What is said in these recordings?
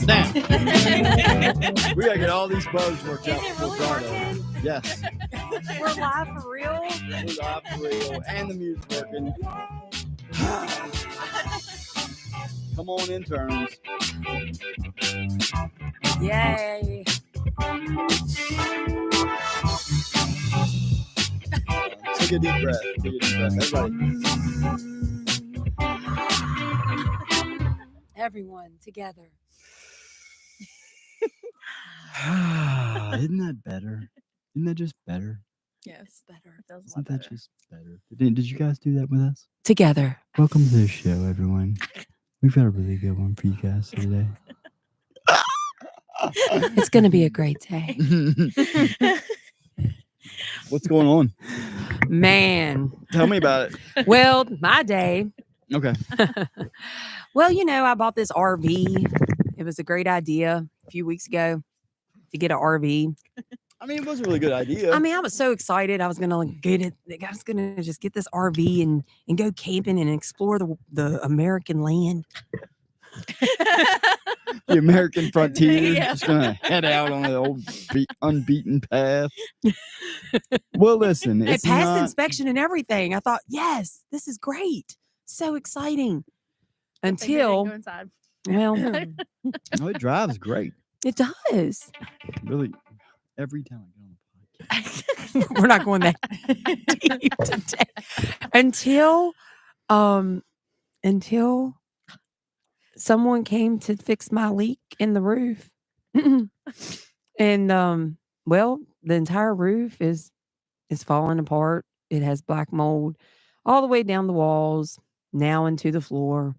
Damn. We gotta get all these bugs worked out. Is it really working? Yes. We're live for real? We're live for real. And the music's working. Come on, interns. Yay. Take a deep breath. Take a deep breath. Everybody. Everyone together. Isn't that better? Isn't that just better? Yes, it's better. It feels a lot Isn't that better. just better? Did you guys do that with us? Together. Welcome to the show, everyone. We've got a really good one for you guys today. It's going to be a great day. What's going on? Man. Tell me about it. Well, my day. Okay. Well, I bought this RV. It was a great idea a few weeks ago to get an RV. I mean, it was a really good idea. I mean, I was so excited. I was going to get it. I was going to just get this RV and go camping and explore the American land. The American frontier. Yeah. Just going to head out on the old unbeaten path. Well, listen. It It's passed not... inspection and everything. I thought, yes, this is great. So exciting. Until, Go inside. well, Oh, it drives great. it does. Really, every time I get on the podcast. We're not going that deep today. Until someone came to fix my leak in the roof. And well, the entire roof is falling apart. It has black mold all the way down the walls, now into the floor.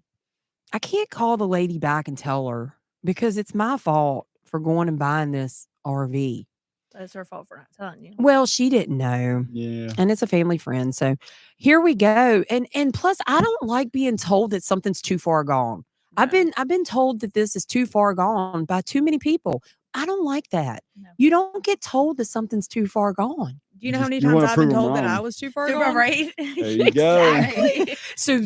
I can't call the lady back and tell her because it's my fault for going and buying this RV. That's her fault for not telling you. Well, she didn't know. Yeah. And it's a family friend. So here we go. And plus I don't like being told that something's too far gone. No. I've been told that this is too far gone by too many people. I don't like that. No. You don't get told that something's too far gone. Do you know how many You times wanna I've been prove 'em told that wrong. I was too far gone? Right? There you go. Exactly. So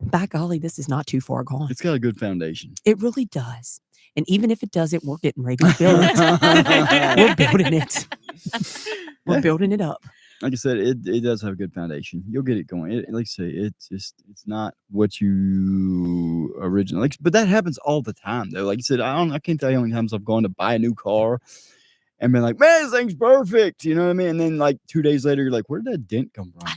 by golly, this is not too far gone. It's got a good foundation. It really does. And even if it doesn't, we're getting ready to build it. We're building it. We're building it up. Like I said, it does have a good foundation. You'll get it going. Like I say, it's not what you originally like, but that happens all the time though. Like you said, I can't tell you how many times I've gone to buy a new car and been like, man, this thing's perfect. You know what I mean? And then like 2 days later, you're like, where did that dent come from?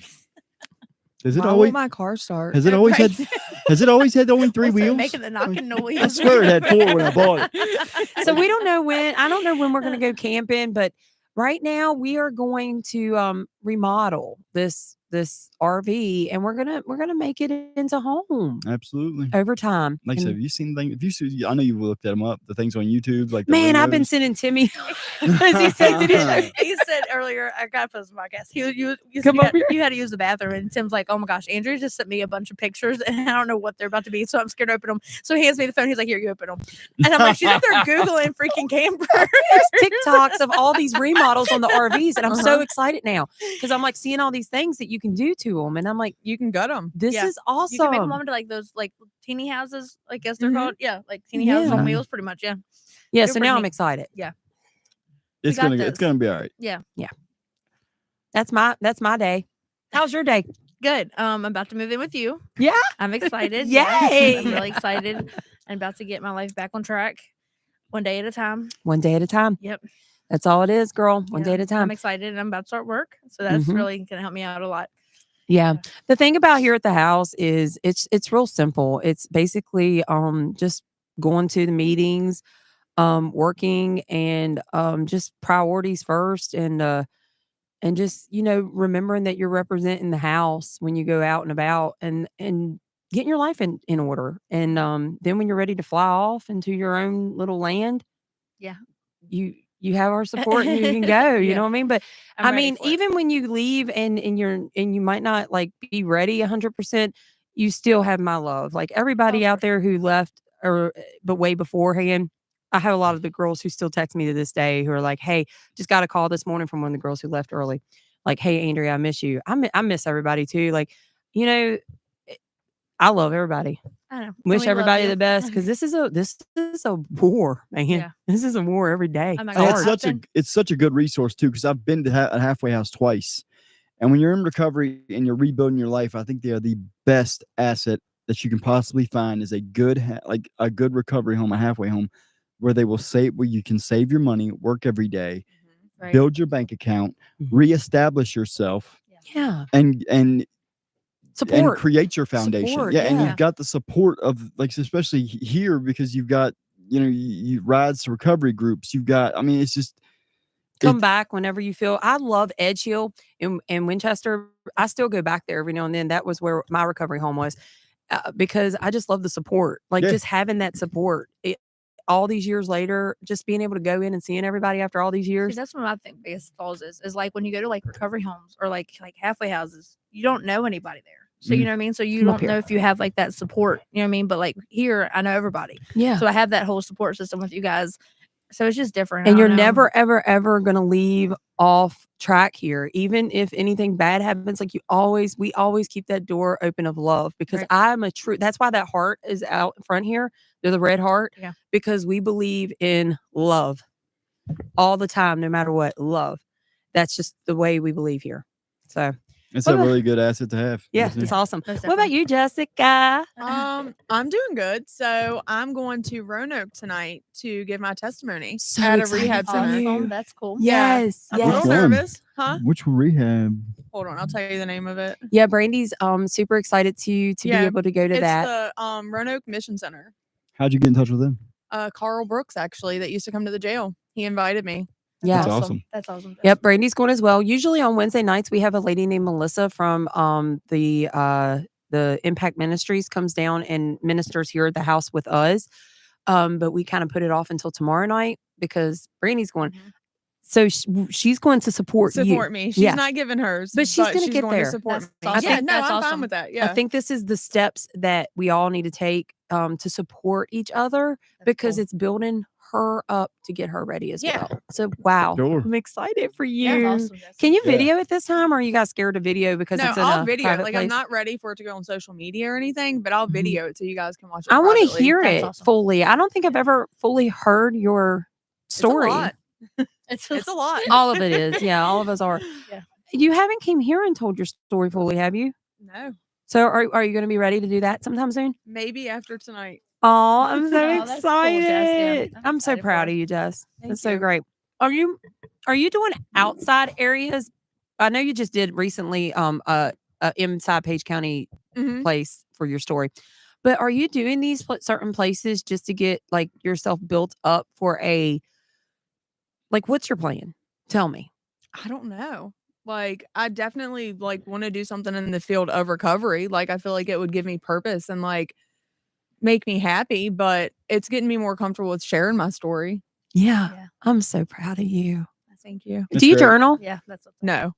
Does it Why always won't my car start? has it always had Right. has it always had only 3 What's that wheels? making the knocking noise? I swear it had 4 when I bought it. So we don't know when. I don't know when we're going to go camping, but right now we are going to remodel this RV, and we're gonna make it into home Absolutely. over time. Like I said, And have you seen things? If you see, I know you've looked at them up. The things on YouTube, like the man, I've been Legos. sending Timmy. As he said, did he- He said earlier, I got to post the podcast. You Come said over here. you had to use the bathroom, and Tim's like, "Oh my gosh, Andrea just sent me a bunch of pictures, and I don't know what they're about to be, so I'm scared to open them." So he hands me the phone. He's like, "Here, you open them." And I'm like, "She's up there googling freaking campers." There's TikToks of all these remodels on the RVs, and I'm so Uh-huh. excited now because I'm like seeing all these things that you can do to them, and I'm like, You can gut them. this Yeah. is You can make them awesome. into like those like teeny houses, I guess they're Mhm. called. Yeah, like teeny houses Yeah. on wheels, pretty much. Yeah, Yeah, they're so pretty now I'm neat. excited. It's got it's this. gonna be all right. That's my day. How's your day? good. I'm about to move in with you. Yeah. I'm excited. Yes, Yay. I'm really excited. I'm about to get my life back on track, one day at a time. One day at a time. Yep. That's all it is, girl. One day Yeah, at a time. I'm excited, and I'm about to start work, so that's Mhm. really gonna help me out a lot. Yeah. The thing about here at the house is it's real simple. It's basically just going to the meetings, working, and just priorities first, and just remembering that you're representing the house when you go out and about, and getting your life in order. And then when you're ready to fly off into your own little land, Yeah. you have our support and you can go. You Yeah. know what I mean? But I'm I ready mean, for it. even when you leave and you might not like be ready 100%, you still have my love. Like everybody Oh, out for there who left but way beforehand, I have a lot of the girls who still text me to this day who are like, "Hey, just got a call this morning from one of the girls who left early. Like, hey, Andrea, I miss you. I miss everybody too. Like, I love everybody. I don't know. Wish we love everybody you. the best because this is a war, man. Yeah. This is a war every day. Oh my It's God. hard. It's such a good resource too, because I've been to a halfway house twice, and when you're in recovery and you're rebuilding your life, I think they are the best asset that you can possibly find is a good a good recovery home, a halfway home, where you can save your money, work every day, Right. build your bank account, Mhm. reestablish yourself, Yeah. and Support. create your foundation. Support, And yeah. you've got the support of especially here, because you've got you rides to recovery groups. You've got, I mean, it's just Come back whenever you feel. I love Edge Hill in Winchester. I still go back there every now and then. That was where my recovery home was because I just love the support. Like just having that support. All these years later, just being able to go in and seeing everybody after all these See, years. that's what I think biggest falls is like when you go to like recovery homes or like halfway houses, you don't know anybody there. So you know what I mean? So you Come up don't know here. if you have like that support, you know what I mean? But like here, I know everybody. Yeah. So I have that whole support system with you guys. So it's just different. And I you're don't know. never, ever, ever going to leave off track here. Even if anything bad happens, like we always keep that door open of love because Right. that's why that heart is out in front here. They're the red heart. Yeah. Because we believe in love all the time, no matter what. Love. That's just the way we believe here. So it's a really good asset to have. yeah, isn't it? it's awesome. Most What about definitely. you, Jessica? I'm doing good. So I'm going to Roanoke tonight to give my testimony So at a excited rehab for center. you. Awesome. That's cool. Yeah. Yes. I'm a little Which one? nervous, huh? Which rehab? Hold on, I'll tell you the name of it. Yeah, Brandy's super excited to be Yeah, able to go to It's that. the Roanoke Mission Center. How'd you get in touch with them? Carl Brooks, actually, that used to come to the jail. He invited me. Yeah. That's awesome. That's awesome. Yep, Brandy's going as well. Usually on Wednesday nights, we have a lady named Melissa from the Impact Ministries comes down and ministers here at the house with us. But we kind of put it off until tomorrow night because Brandy's going. Mhm. So she's going to support you. Support me. She's not giving hers, But she's gonna get going there. to support That's me. awesome. Yeah, no, That's I'm awesome. fine with that. I Yeah. think this is the steps that we all need to take to support each other because it's building her up to get her ready as well. So wow, Sure. I'm excited for you. Yeah, that's awesome. Jessica. Can you Yeah. video it this time, or are you guys scared to video because No, it's in I'll a video it. private Like, place? I'm not ready for it to go on social media or anything, but I'll Mhm. video it so you guys can watch it. I want to privately. hear That's it awesome. fully. I don't think I've ever fully heard your story. It's a lot. It's It's a lot. All of it is. Yeah, all of us are. Yeah. You haven't came here and told your story fully, have you? No, So are you going to be ready to do that sometime soon? maybe after tonight. Oh, I'm so Oh, that's cool, Jess. Yeah, excited. I'm I'm so excited for proud her. of you, Jess. Thank That's so you. great. Are you doing outside areas? I know you just did recently a inside Page County Mhm. place for your story. But are you doing these certain places just to get like yourself built up for what's your plan? Tell me. I don't know. Like, I definitely want to do something in the field of recovery. Like, I feel like it would give me purpose and make me happy, but it's getting me more comfortable with sharing my story. Yeah. Yeah. I'm so proud of you. Thank you. That's Do you great. journal? Yeah, that's what No,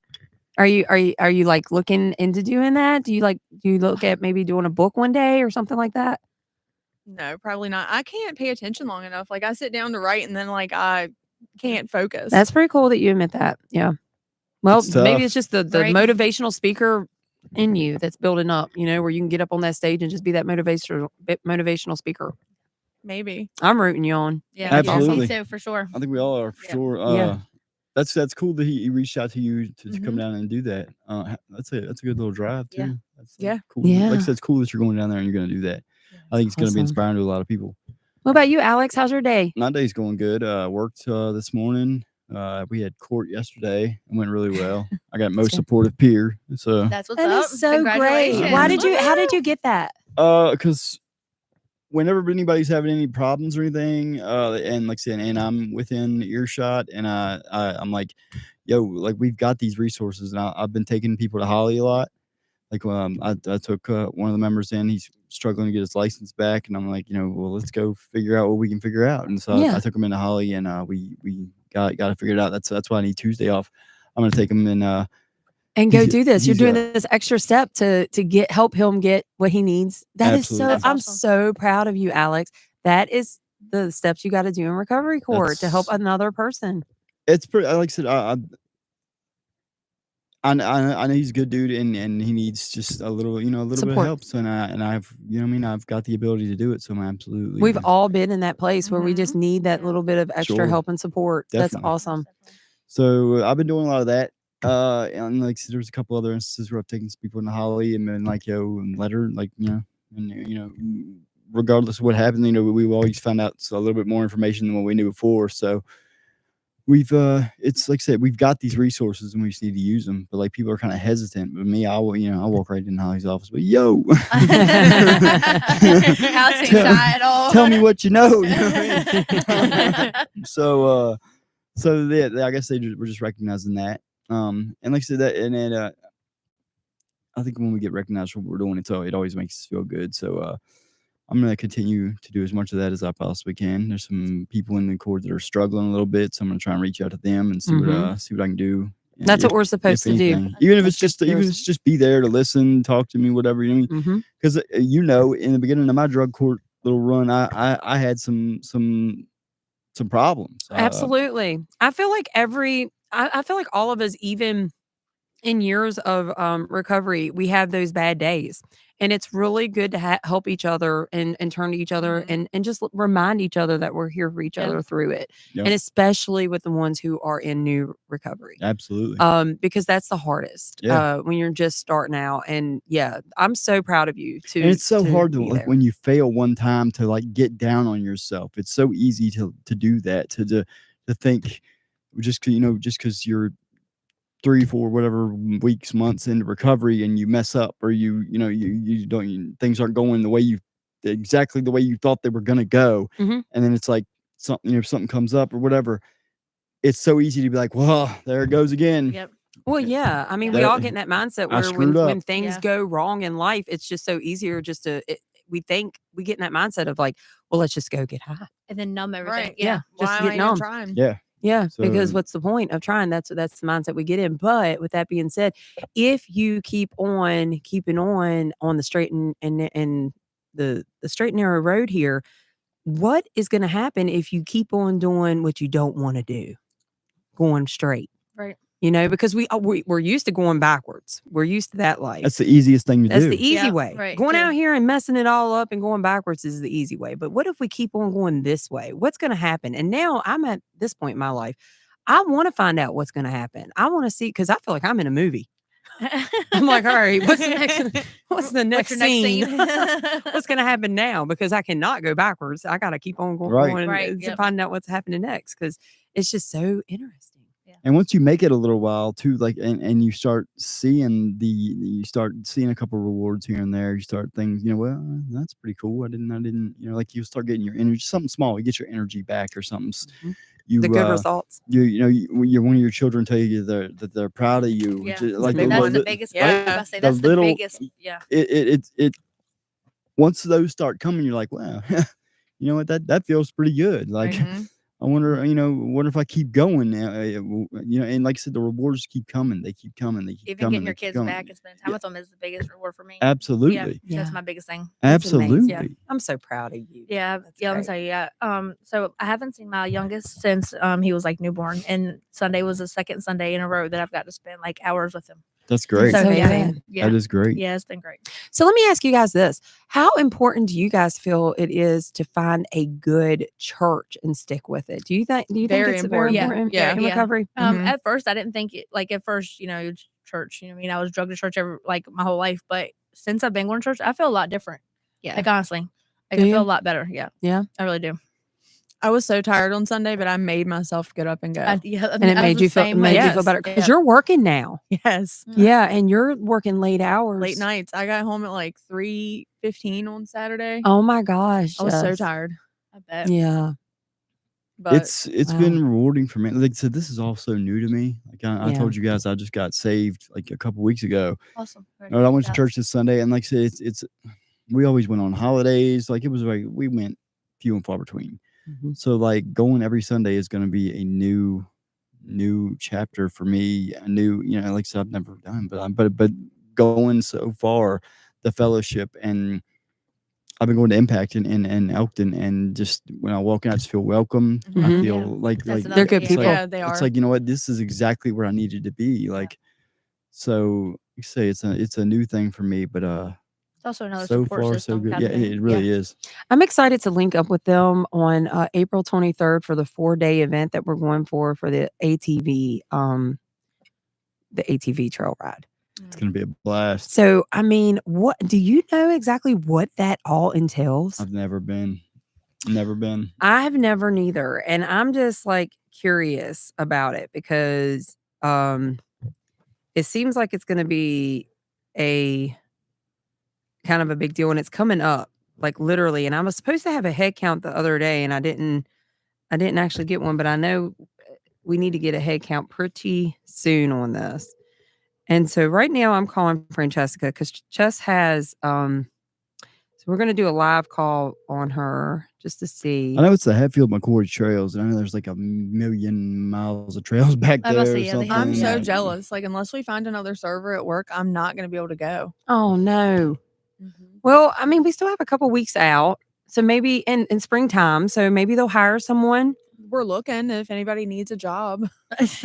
Are you like looking into doing that? Do you look at maybe doing a book one day or something like that? no, probably not. I can't pay attention long enough. Like, I sit down to write and then I can't focus. That's pretty cool that you admit that. Yeah. Well, It's maybe tough. it's just the Right. motivational speaker in you that's building up, where you can get up on that stage and just be that motivational speaker. maybe. I'm rooting you on. Yeah, Absolutely. Me too, for sure. I think we all are for Yeah. sure. Yeah. That's cool that he reached out to you to come Mhm. down and do that. That's a good little drive too. Yeah. That's Yeah. cool. Yeah. Like I said, it's cool that you're going down there and you're going to do that. I think it's going to be Awesome. inspiring to a lot of people. What about you, Alex? How's your day? My day's going good. Worked this morning. We had court yesterday. It went really well. I got most good. supportive peer. So That's what's That up. is so great. Congratulations. How did you get that? because whenever anybody's having any problems or anything, and like I said, and I'm within earshot, and I'm like, yo, like we've got these resources, and I've been taking people to Holly a lot. Like, I took one of the members in. He's struggling to get his license back, and I'm like, well, let's go figure out what we can figure out. And so Yeah. I took him into Holly, and we got to figure it out. That's why I need Tuesday off. I'm gonna take him in. And go He's- do this. You're he's, doing this extra step to help him get what he needs. That is Absolutely. so. That's I'm awesome. so proud of you, Alex. That is the steps you got to do in recovery court to help That's- another person. It's pretty. Like I said, I know he's a good dude, and he needs just a little, a little bit of Support. help. So, and I've, I've got the ability to do it. So I'm absolutely. We've all been in that place where we just need that Yeah. little bit of extra Sure. help and support. Definitely. That's awesome. So I've been doing a lot of that. And like there's a couple other instances where I've taken some people in the Holly and been like, and let her, like, and regardless of what happened, we always found out a little bit more information than what we knew before. So we've it's like I said, we've got these resources and we just need to use them. But like people are kind of hesitant. But me, I'll walk right in Holly's office. But Alex ain't shy at all. tell me what you know. You know what I mean? So I guess we're just recognizing that. And like I said, that, and then I think when we get recognized for what we're doing, it always makes us feel good. So I'm going to continue to do as much of that as I possibly can. There's some people in the court that are struggling a little bit, so I'm going to try and reach out to them and see what I can do. That's what we're supposed to do. Even if it's just be there to listen, talk to me, whatever. You know what I mean? Because in the beginning of my drug court little run, I had some problems. Absolutely. I feel like I feel like all of us, even in years of recovery, we have those bad days. And it's really good to help each other and turn to each other and just remind each other that we're here for each other through it. Yep. And especially with the ones who are in new recovery. Absolutely. Because that's the hardest when you're just starting out. And I'm so proud of you too. And it's so hard to, like, there. when you fail one time, to like get down on yourself. It's so easy to do that, to think just because you're 3-4 whatever weeks, months into recovery and you mess up, or you don't, things aren't going exactly the way you thought they were going to go. And then it's like something comes up or whatever. It's so easy to be like, well, there it goes again. Yep. Well, yeah. I mean, we all get in that mindset where when things go wrong in life, it's just so easier just to, we get in that mindset of like, well, let's just go get high. And then numb everything. Right. Yeah. Just Why get am I even numb. trying? Yeah. Yeah, So, because what's the point of trying? That's the mindset we get in. But with that being said, if you keep on keeping on the straight and the straight and narrow road here, what is going to happen if you keep on doing what you don't want to do, going straight? Right. Because we're used to going backwards. We're used to that life. that's the easiest thing to do. That's the easy way. Right, going too. out here and messing it all up and going backwards is the easy way. But what if we keep on going this way? What's going to happen? And now I'm at this point in my life. I want to find out what's going to happen. I want to see, because I feel like I'm in a movie. I'm like, all right, what's the next scene? What's going to happen now? Because I cannot go backwards. I got to keep on going to find out what's happening next, because it's just so interesting. And once you make it a little while too, like, and you start seeing a couple rewards here and there, you start thinking, well, that's pretty cool. I didn't, like, you start getting your energy, something small, you get your energy back or something. The good results. One of your children tell you that they're proud of you. Yeah. Like that's the biggest. Yeah. That's the biggest. Yeah. It once those start coming, you're like, wow, you know what, that feels pretty good. Like, I wonder if I keep going now, and like I said, the rewards keep coming. They keep coming. They keep Even coming. getting your kids back and spending time with them is the biggest reward for me. Absolutely. Yeah. That's my biggest thing. Absolutely. Yeah. I'm so proud of you. Yeah. That's I'm great. sorry. Yeah. So I haven't seen my youngest since he was like newborn, and Sunday was the second Sunday in a row that I've got to spend like hours with him. That's great. So amazing. yeah. That is great. Yeah, it's been great. So let me ask you guys this. How important do you guys feel it is to find a good church and stick with it? Do you think Very it's important. very important Yeah. in recovery? At first I didn't think it, like, at first, church, I was drugged to church like my whole life, but since I've been going to church, I feel a lot different. Yeah. Like, honestly, like, Do I you? feel a lot better. Yeah. Yeah. I really do. I was so tired on Sunday, but I made myself get up and go. And it made you feel better because Yeah. you're working now. Yes. Yeah, and you're working late hours. Late nights. I got home at like 3:15 on Saturday. Oh my gosh. I was so yes. tired. I bet. Yeah. But It's Wow. been rewarding for me. Like I said, this is all so new to me. Like I Yeah. told you guys, I just got saved like a couple weeks ago. Awesome. I went to church this Sunday, and like I said, it's we always went on holidays. Like, it was like we went few and far between. So like going every Sunday is going to be a new chapter for me. A new, like I said, I've never done, but going so far, the fellowship, and I've been going to Impact and Elkton, and just when I walk in, I just feel welcome. I Mhm. feel like That's they're good another- people. yeah, they are. it's like, you know what, this is exactly where I needed to be. Like, So you say it's a new thing for me, but It's also another so support far so system good. kind Yeah, of thing. it really is. I'm excited to link up with them on April 23rd for the 4-day event that we're going for the ATV trail ride. It's gonna be a blast. So, I mean, what do you know exactly what that all entails? I've never been. Never been. I've never neither, and I'm just like curious about it because it seems like it's going to be a kind of a big deal, and it's coming up like literally. And I was supposed to have a head count the other day, and I didn't actually get one, but I know we need to get a head count pretty soon on this. And so right now I'm calling Francesca because Jess has so we're gonna do a live call on her just to see. I know it's the Hatfield McCoy trails, and I know there's like 1,000,000 miles of trails back I there. must Or say, yeah, they something. have- I'm so Yeah. jealous. Like, unless we find another server at work, I'm not going to be able to go. Oh no. Well, I mean, we still have a couple weeks out. So maybe in springtime. So maybe they'll hire someone. We're looking if anybody needs a job.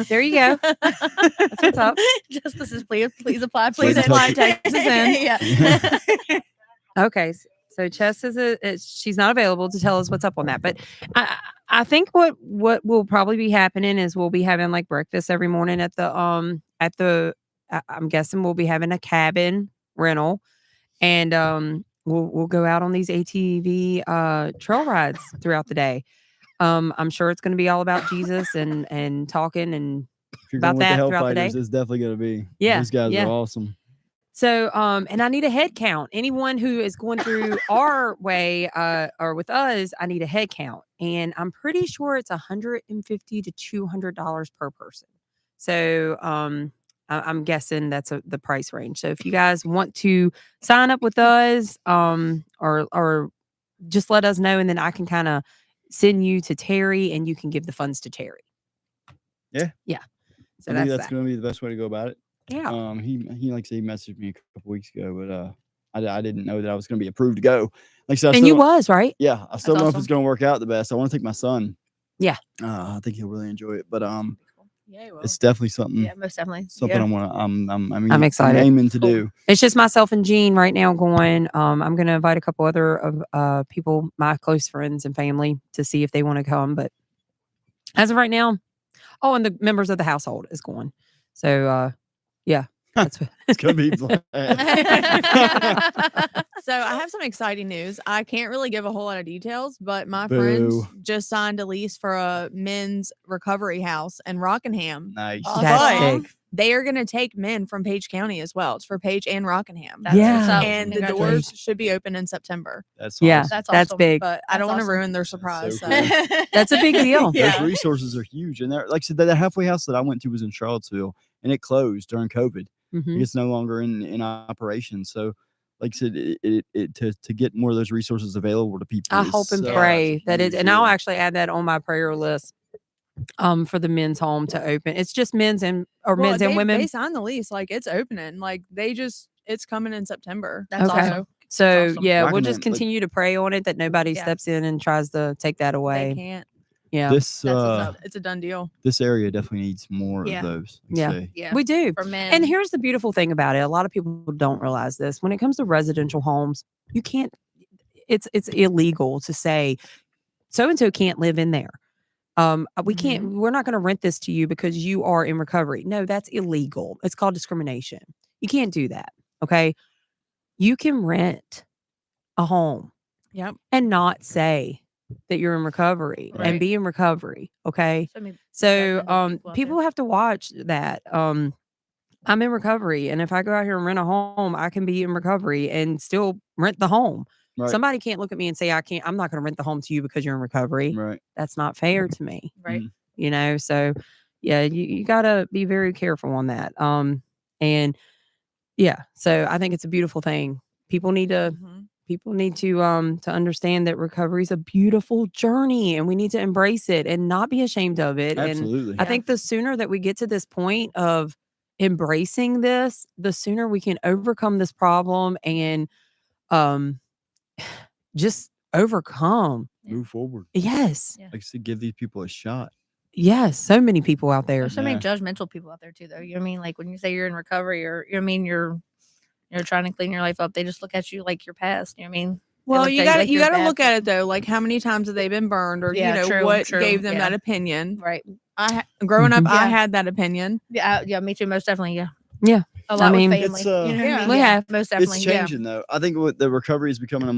There you go. That's what's up. Justice says, please apply. Please Please apply. Texas in. Yeah. Okay. So Chess she's not available to tell us what's up on that. But I think what will probably be happening is we'll be having like breakfast every morning at the I'm guessing we'll be having a cabin rental, and we'll go out on these ATV trail rides throughout the day. I'm sure it's going to be all about Jesus and talking and If you're about going with the that throughout the day. Hellfighters, it's definitely gonna be. Yeah, These guys yeah. are awesome. So and I need a head count. Anyone who is going through our way or with us, I need a head count, and I'm pretty sure it's $150 to $200 per person. So I'm guessing that's the price range. So if you guys want to sign up with us, or just let us know, and then I can kind of send you to Terry, and you can give the funds to Terry. Yeah. Yeah. So I think that's that's that. gonna be the best way to go about it. Yeah. He like I said, he messaged me a couple weeks ago, but I didn't know that I was gonna be approved to go. Like I said, And you was, right? yeah, I still don't know if awesome. it's gonna work out the best. I want to take my son. Yeah. I think he'll really enjoy it. But Yeah, well. it's definitely something. Yeah, most definitely. Something Yeah. I'm excited. aiming to Cool. do. It's just myself and Jean right now going. I'm going to invite a couple other of people, my close friends and family, to see if they want to come. But as of right now, and the members of the household is going. So yeah, that's what It's gonna be blast. So I have some exciting news. I can't really give a whole lot of details, but my Boo. friends just signed a lease for a men's recovery house in Rockingham. Nice. Awesome. That's But big. they are going to take men from Page County as well. It's for Page and Rockingham. That's Yeah. what's up. And the doors Congratulations. should be open in September. That's Yeah, awesome. That's that's awesome. big. But I don't That's want to awesome. ruin their surprise. so So cool. That's a big deal. Yeah. Those resources are huge, and they're like I said, that halfway house that I went to was in Charlottesville, and it closed during COVID. Mhm. It's no longer in operation. So, like I said, it to get more of those resources available to people. I is hope and such pray a that huge and I'll deal. actually add that on my prayer list. For the men's home to open. It's just men's and men's and women. They signed the lease. Like it's opening. Like it's coming in September. That's Okay. awesome. So awesome. yeah, we'll Rockingham, just like- continue to pray on it that nobody Yeah. steps in and tries to take that They away. can't. Yeah, This That's what's up. It's a done deal. this area definitely needs more Yeah. of those. I'd Yeah. say. Yeah. we do. For men. And here's the beautiful thing about it: a lot of people don't realize this. When it comes to residential homes, you can't. It's illegal to say so and so can't live in there. We can't. We're not going to rent this to you because you are in recovery. No, that's illegal. It's called discrimination. You can't do that. Okay, you can rent a home Yep. and not say that you're in recovery Right. and be in recovery. Okay. So, I mean, So recommend that people out people there. have to watch that. I'm in recovery, and if I go out here and rent a home, I can be in recovery and still rent the home. Right. Somebody can't look at me and say I'm not going to rent the home to you because you're in recovery. Right. That's not fair to me. Right. So yeah, you got to be very careful on that. And yeah, so I think it's a beautiful thing. People need to to understand that recovery is a beautiful journey, and we need to embrace it and not be ashamed of it. Absolutely. And I think the sooner that we get to this point of embracing this, the sooner we can overcome this problem and just overcome. Move forward. Yes. Yeah. Like I said, give these people a shot. Yes, so many people out there. There's so many Yeah. judgmental people out there too, though. You know what I mean? Like when you say you're in recovery, or you know what I mean, you're trying to clean your life up. They just look at you like you're past. You know what I mean? They Well, look you at got like you you're a got to bad look at it person. though. Like how many times have they been burned, or Yeah, true, what true, gave them yeah. that opinion? Right. Growing up, I Yeah. had that opinion. Yeah, me too. Most definitely. Yeah. Yeah. A lot mean, with family. it's, you know what I yeah. mean? We Yeah, have. most definitely. It's Yeah. changing though. I think what the recovery is becoming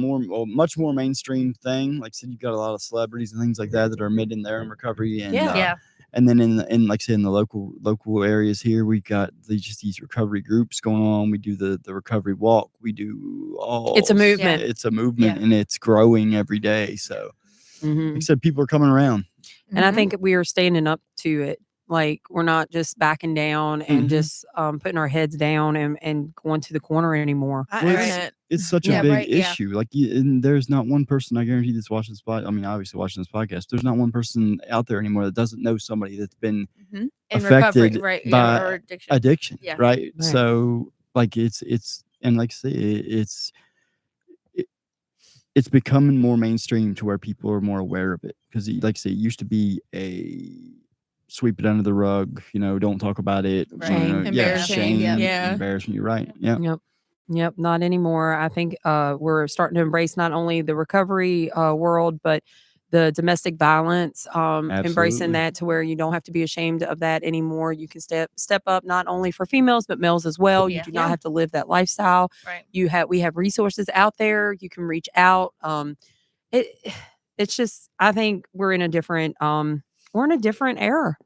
much more mainstream thing. Like I said, you've got a lot of celebrities and things like that are admitting they're in recovery, and Yeah. and then in like I said, in the local areas here, we got these recovery groups going on. We do the recovery walk. We do all. It's a movement. It's a movement, and it's growing every day. So, Mhm. like I said, people are coming around. And I Mhm. think we are standing up to it. Like we're not just backing down and Mhm. just putting our heads down and going to the corner anymore. I Well, own it's- it. It's such Yeah, a big right, yeah. issue. Like, and there's not one person, I guarantee, that's watching this podcast. I mean, obviously watching this podcast. There's not one person out there anymore that doesn't know somebody that's been Mhm. In recovery, affected right? by Yeah, or addiction. addiction, Yeah. right? Right. So, like, it's and like I say, it's becoming more mainstream to where people are more aware of it. Because, like I say, it used to be a sweep it under the rug, don't talk about it. Right. Shame. Embarrassing, Shame, yeah. embarrassment. You're right. Yeah. Yep, not anymore. I think we're starting to embrace not only the recovery world, but the domestic violence, embracing Absolutely. that to where you don't have to be ashamed of that anymore. You can step up not only for females but males as well. You Yeah. do not Yeah. have to live that lifestyle. Right. We have resources out there. You can reach out. It it's just I think we're in a different era.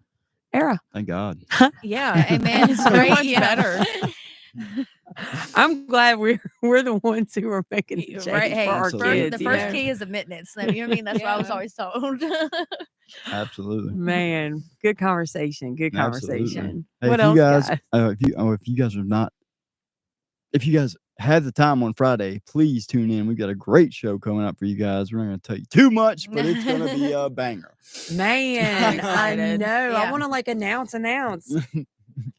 Thank God. Yeah. Amen. It's So great. much Yeah. better. I'm glad we're the ones who are making the change Right. Hey, for our Absolutely. kids. the you first know? key is admittance. You know what I mean? That's what I was Yeah. always told. Absolutely. Man, good conversation. Good Absolutely. conversation. Hey, What if you else, guys, guys? if you guys have the time on Friday, please tune in. We've got a great show coming up for you guys. We're not going to tell you too much, but it's going to be a banger. Man, I excited. know. I Yeah. want to like announce.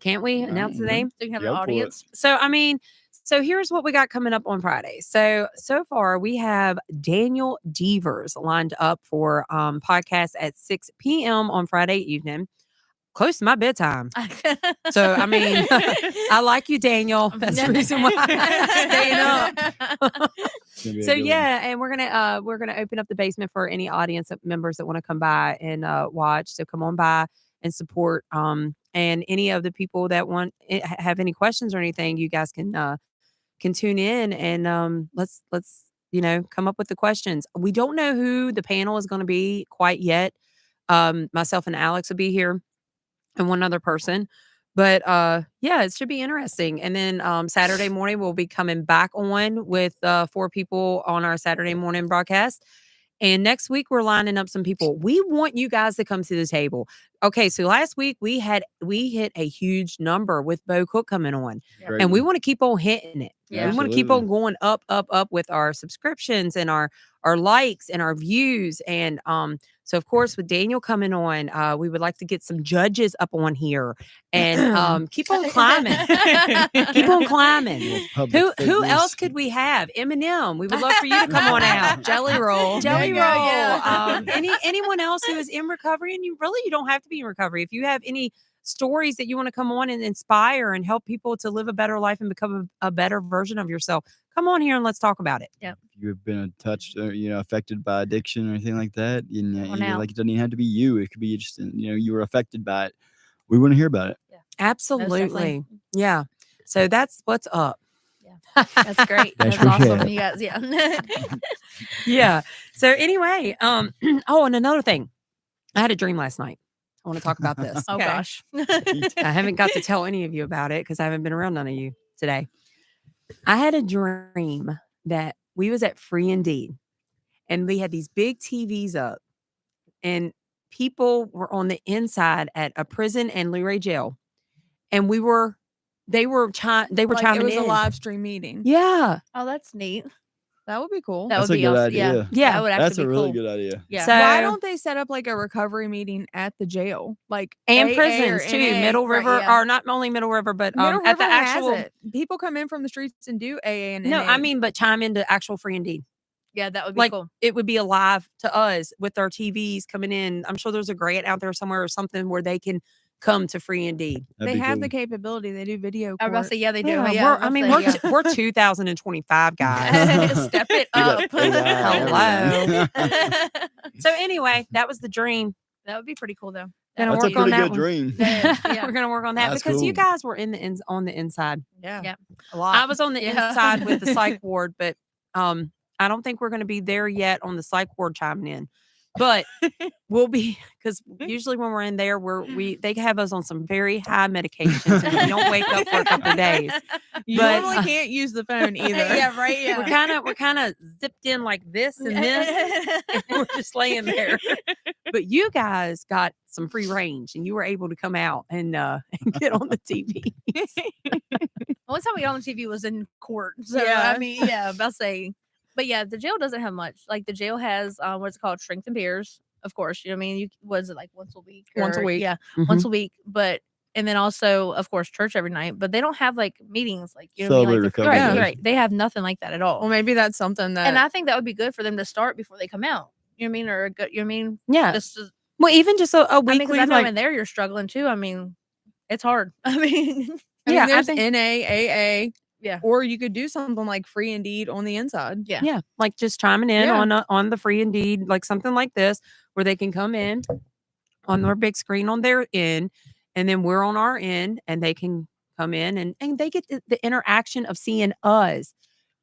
Can't we announce the name? So you can have Go an for it. audience. So here's what we got coming up on Friday. So far we have Daniel Devers lined up for podcast at 6 p.m. on Friday evening, close to my bedtime. So I mean, I like you, Daniel. That's the reason why I'm staying up. It's gonna be a So good one. yeah, and we're gonna open up the basement for any audience members that want to come by and watch. So come on by and support. And any of the people that have any questions or anything, you guys can tune in and let's come up with the questions. We don't know who the panel is going to be quite yet. Myself and Alex will be here, and one other person. But yeah, it should be interesting. And then Saturday morning we'll be coming back on with 4 people on our Saturday morning broadcast. And next week we're lining up some people. We want you guys to come to the table. Okay, so last week we hit a huge number with Bo Cook coming on. Great And we one. want to keep on hitting it. Yeah. We want to keep on going up with our subscriptions and our likes and our views. And so of course with Daniel coming on, we would like to get some judges up on here and keep on climbing. Keep on climbing. Little public Who else figures. could we have? Eminem. We would love for you to come on out. Jelly roll. Jelly There roll. you go, yeah. Anyone else who is in recovery, and you don't have to be in recovery. If you have any stories that you want to come on and inspire and help people to live a better life and become a better version of yourself, come on here and let's talk about it. If you've been touched or affected by addiction or anything like that, on out. like it doesn't even have to be you. It could be just you were affected by it. We want to hear about it. Absolutely. Yeah. So that's what's up. That's great. That's That's for awesome. sure. You guys, yeah. Yeah. So anyway, oh, and another thing. I had a dream last night. I want to talk about this. Oh Okay. gosh. I haven't got to tell any of you about it because I haven't been around none of you today. I had a dream that we was at Free Indeed and we had these big TVs up and people were on the inside at a prison and Luray jail. And they were Like, chiming it was in. a live stream meeting. Yeah. Oh, that's neat. That would be cool. That That's would a be good awesome. idea. Yeah. That would actually That's be a really cool. good idea. Yeah. So- Why don't they set up like a recovery meeting at the jail? Like And AA prisons or too. NA? Middle right, River, yeah. or not only Middle River, but Middle at the River has actual. it. People come in from the streets and do AA and No, NA. I mean, but chime into actual Free Indeed. Yeah, that would be Like cool. it would be alive to us with our TVs coming in. I'm sure there's a grant out there somewhere or something where they can come to Free Indeed. That'd They be have cool. the capability. They do video I was about to court. say, yeah, they do. Yeah, Yeah, we're, I mean, we're, yeah. we're 2025 guys. Step it We got up. AI, everything. that So anyway, that was the dream. would be pretty cool, though. Gonna That's a work on pretty that good one. dream. That is, yeah. We're gonna work on that That's because you cool. guys were on the inside. Yeah. Yeah. A lot. I was on the Yeah. inside with the psych ward, but I don't think we're going to be there yet on the psych ward chiming in. But we'll be, because usually when we're in there, they have us on some very high medications and we don't wake up for a couple of days. You but, normally can't use the phone either. Yeah, right. Yeah. We're kind of zipped in like this and this, and we're just laying there. But you guys got some free range, and you were able to come out and get on the TV. Only time we got on TV was in court. So Yeah. I mean, yeah, I'll say. But yeah, the jail doesn't have much. Like the jail has what's it called, strength and beers. Of course, you know what I mean. You was it like once a week? Once a week. Yeah, Mhm. once a week. But and then also, of course, church every night. But they don't have like meetings, like you know what I mean? Like Celebrate recovery right, days. right. They have nothing like that at all. Well, maybe that's something that. And I think that would be good for them to start before they come out. You know what I mean? Or a good, you know what I mean? Yeah. Just Well, even just a I mean, weekly, because I know like, in there you're struggling too. I mean, it's hard. I mean, I mean, yeah, I there's think- NA, AA. Yeah. Or you could do something like Free Indeed on the inside. yeah. yeah, like just chiming in Yeah. on the Free Indeed, like something like this, where they can come in on their big screen on their end, and then we're on our end, and they can come in and they get the interaction of seeing us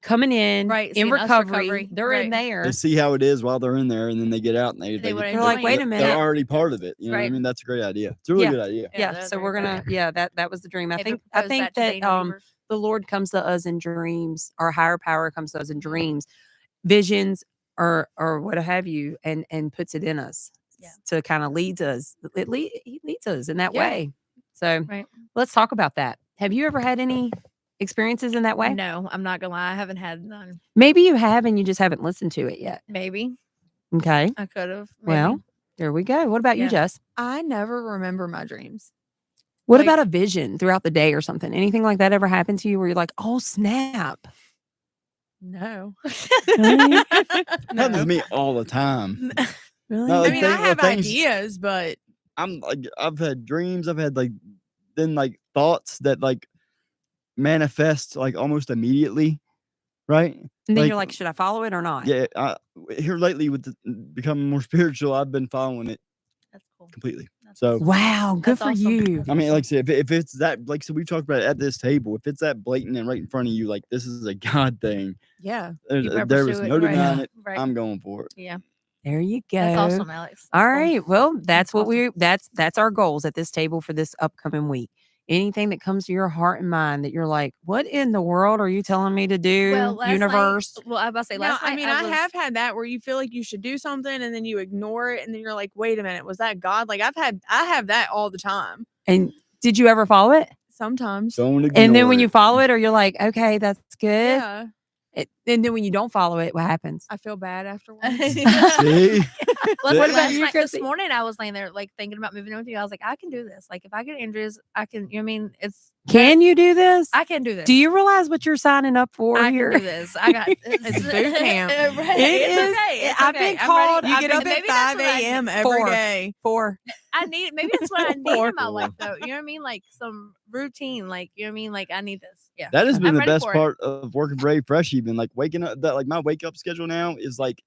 coming in, Right, in seeing us recovery. recovery, They're in right. there. They see how it is while they're in there, and then they get out and they They wanna They're like, enjoy wait it. a minute. They're already part of it. You know what I Right. mean? That's a great idea. It's a really Yeah. good idea. Yeah, they're so very we're gonna, good. yeah, that was the dream. I Maybe think propose that to Dana Beavers. the Lord comes to us in dreams. Our higher power comes to us in dreams, visions, or what have you, and puts it in us Yeah. to kind of leads us. He leads us in that Yeah. way. So Right. let's talk about that. Have you ever had any experiences in that way? No, I'm not gonna lie. I haven't had none. Maybe you have, and you just haven't listened to it yet. Maybe Okay. I could have. Well, there we go. What about you, Yeah. Jess? I never remember my dreams. What Like- about a vision throughout the day or something? Anything like that ever happened to you where you're like, oh snap? No. Happens to me all the time. Really? No, I like, mean, I thing- have things- ideas, but I'm like, I've had dreams. I've had like thoughts that like manifest like almost immediately, right? And then like- you're like, should I follow it or not? Yeah. Here lately with becoming more spiritual, I've been following it That's cool. completely. That's So Wow, good That's for awesome. you. I mean, like I said, if it's that, like, so we talked about it at this table, if it's that blatant and right in front of you, like this is a God thing, yeah. You better there is pursue it, no right. denying it. Right. I'm going for it. Yeah. There you go. That's awesome, Alex. All That's cool. right. Well, that's That's what awesome. that's our goals at this table for this upcoming week. Anything that comes to your heart and mind that you're like, what in the world are you telling me to do? Well, last Universe. Night, well, I was about to say No, last night. I mean, I have had that where you feel like you should do something and then you ignore it and then you're like, wait a minute, was that God? Like I have that all the time. And did you ever follow it? Sometimes. Don't ignore And then when you it. follow it, or you're like, okay, that's good. Yeah. And then when you don't follow it, what happens? I feel bad afterwards. See? What What about about you, this Christi? morning? I was laying there like thinking about moving in with you. I was like, I can do this. Like if I get Andrea's, I can. You know what I mean? It's Can you do this? I can do this. Do you realize what you're signing up for I here? can do this. I got It's boot camp. Right. It It's is- okay. It's I've okay. been I'm called- ready. You I've get been- up at maybe that's 5 what I need. a.m. every Four. day. For I need maybe that's what I need Or in my four. life though. You know what I mean? Like some routine. Like you know what I mean? Like I need this. Yeah. That has been I'm the ready best for it. part of working very fresh. Even like waking up, that like my wake up schedule now is like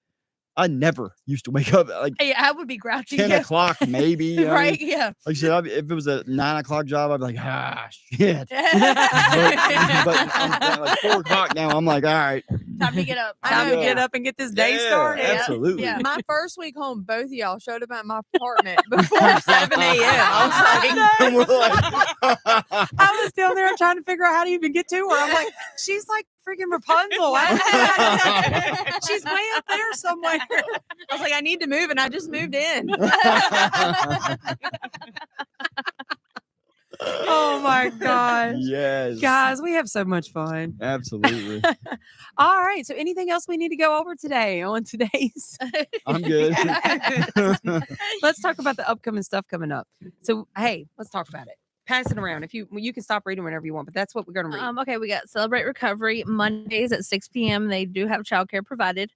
I never used to wake up at like Hey, I would be grouchy. 10 yeah. o'clock maybe. you know what I mean? Right? Yeah. Like I said, if it was a 9 o'clock job, I'd be like, shit. but I'm like 4 o'clock now. I'm like, all right. Time to get up. time to Yeah. get up and get this day Yeah, started. Absolutely. Yeah. My first week home, both of y'all showed up at my apartment before 7 a.m. I And we're like, I was down there trying to figure out how to even get to her. I'm like, she's like freaking Rapunzel. She's way up there somewhere. I was like, I need to move, and I just moved in. Oh my gosh. yes. Guys, we have so much fun. Absolutely. All right. So anything else we need to go over today on today's? I'm good. Let's talk about the upcoming stuff coming up. So hey, let's talk about it. Pass it around. If you can stop reading whenever you want, but that's what we're gonna read. Okay, we got Celebrate Recovery Mondays at 6 p.m. They do have childcare provided.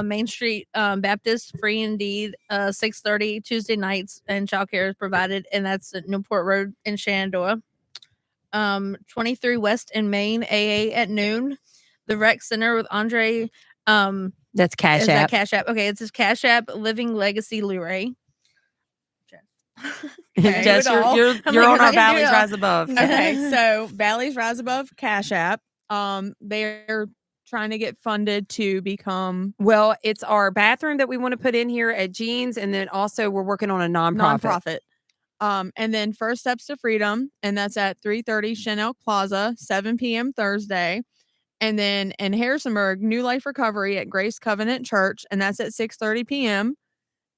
Main Street Baptist, free indeed. 6:30 Tuesday nights, and childcare is provided, and that's at Newport Road in Shenandoah. 23 West and Main, AA at noon. The Rec Center with Andre. That's Cash Is that App. Cash App? Okay, it's his Cash App. Living Legacy Luray. Okay. Jess, Do it all. you're I'm you're like, on I our can do Valleys it all. Rise Above. Okay, so Valleys Rise Above Cash App. They're trying to get funded to become Well, it's our bathroom that we want to put in here at Jeans, and then also we're working on a nonprofit. And then First Steps to Freedom, and that's at 330 Chanel Plaza, 7 p.m. Thursday. And then in Harrisonburg, New Life Recovery at Grace Covenant Church, and that's at 6:30 p.m.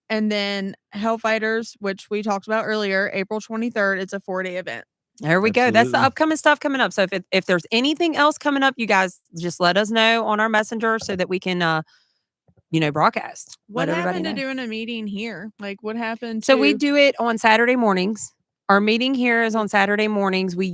And then Hellfighters, which we talked about earlier, April 23rd. It's a 4-day event. There we go. That's the Absolutely. upcoming stuff coming up. So if there's anything else coming up, you guys just let us know on our messenger so that we can broadcast. What Let everybody happened to know. doing a meeting here? Like, what happened? So we to- do it on Saturday mornings. Our meeting here is on Saturday mornings. We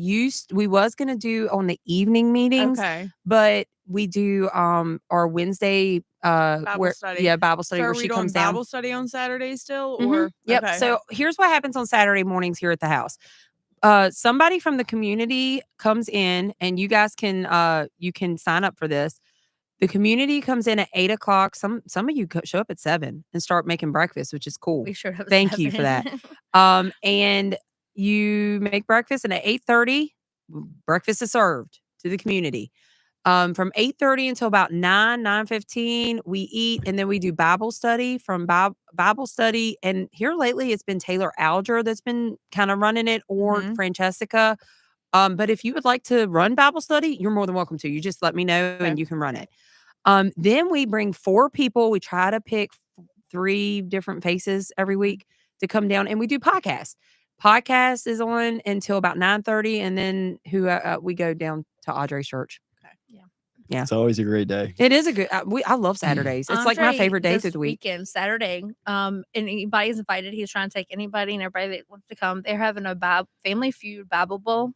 was gonna do on the evening meetings, Okay. but we do our Wednesday Bible study. Bible study So where are we she doing comes down. Bible study on Saturdays still? Mhm. Or Yep. okay. So here's what happens on Saturday mornings here at the house. Somebody from the community comes in, and you guys can you can sign up for this. The community comes in at 8:00. Some of you show up at 7 and start making breakfast, which is cool. We sure have. Thank you for that. And you make breakfast, and at 8:30, breakfast is served to the community. From 8:30 until about 9:15, we eat, and then we do Bible study. From Bible study, and here lately it's been Taylor Alger that's been kind of running it, or Mhm. Francesca. But if you would like to run Bible study, you're more than welcome to. You just let me know, Okay. and you can run it. Then we bring 4 people. We try to pick 3 different faces every week to come down, and we do podcasts. Podcast is on until about 9:30, and then we go down to Audrey's church. Yeah. It's always a great day. It is a good. I love Saturdays. It's like my Andre, favorite day this through the week. Weekend, Saturday. And anybody's invited. He's trying to take anybody and everybody that wants to come. They're having a Family Feud Bible Bowl.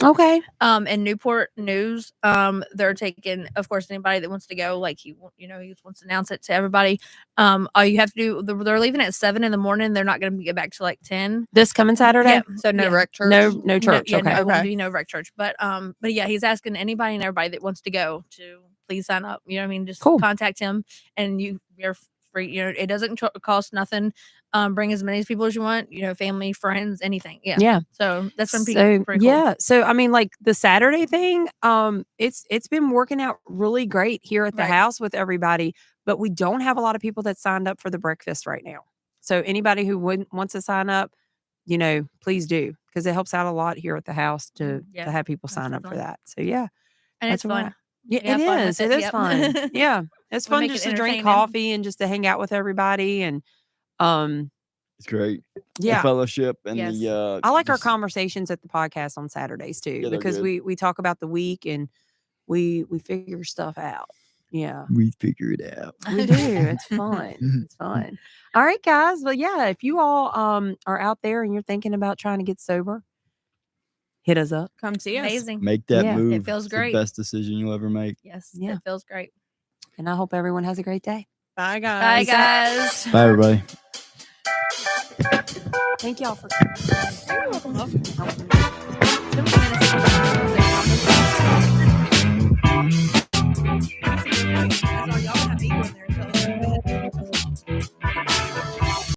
Okay. In Newport News, they're taking, of course, anybody that wants to go. Like he wants to announce it to everybody. All you have to do, they're leaving at 7 a.m. They're not going to get back to like 10. This coming Saturday. Yeah, So no yeah. rec church. No church. No, okay. no, it won't Okay. be no rec church. But yeah, he's asking anybody and everybody that wants to go to please sign up. You know what I mean? Just Cool. contact him, and you're free. It doesn't cost nothing. Bring as many people as you want. Family, friends, anything. Yeah. Yeah. So that's been So pretty cool. yeah. So I mean, like the Saturday thing, it's been working out really great here at the Right. house with everybody, but we don't have a lot of people that signed up for the breakfast right now. So anybody who wants to sign up, please do, because it helps out a lot here at the house to Yeah, have people most sign up for definitely. that. So yeah, And that's it's where we're fun. at. Yeah, We have it fun with is. it, It is yep. fun. Yeah, it's We'll fun make just it to drink entertaining. coffee and just to hang out with everybody and It's great. The yeah. fellowship and Yes. the I like our just- conversations at the podcast on Saturdays too, Yeah, they're because good. we talk about the week and we figure stuff out. Yeah, we figure it out. we do. It's fun. It's fun. All right, guys. Well, yeah, if you all are out there and you're thinking about trying to get sober, hit us up. Come see us. Amazing. Make that Yeah. It move. feels It's great. the best decision you'll ever make. Yes. Yeah. It feels great. And I hope everyone has a great day. Bye, guys. Bye, Peace out. guys. Bye, everybody. Thank y'all for You're welcome.